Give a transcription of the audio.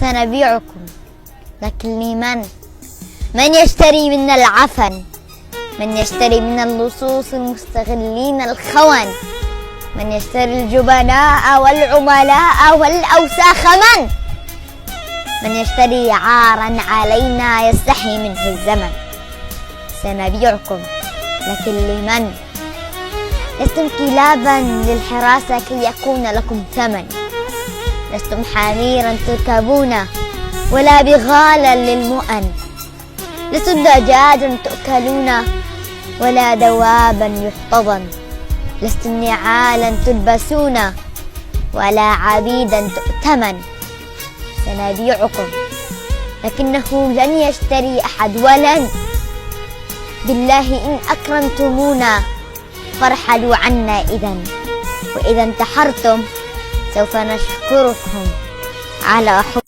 سنبيعكم، لكن من يشتري منا العفن، من يشتري من اللصوص المستغلين الخون، من يشتري الجبناء والعملاء والأوساخ، من يشتري عارا علينا يستحي منه الزمن. سنبيعكم، لكن لمن؟ لستم كلابا للحراسة كي يكون لكم ثمن، لستم حميرا تركبون ولا بغالا للمؤن، لستم دجاجا تؤكلون ولا دوابا يحتضن، لستم نعالا تلبسون ولا عبيدا تؤتمن. سنبيعكم، لكنه لن يشتري أحد ولن. بالله إن أكرمتمونا فارحلوا عنا إذا، وإذا انتحرتم سوف نشكركم على حب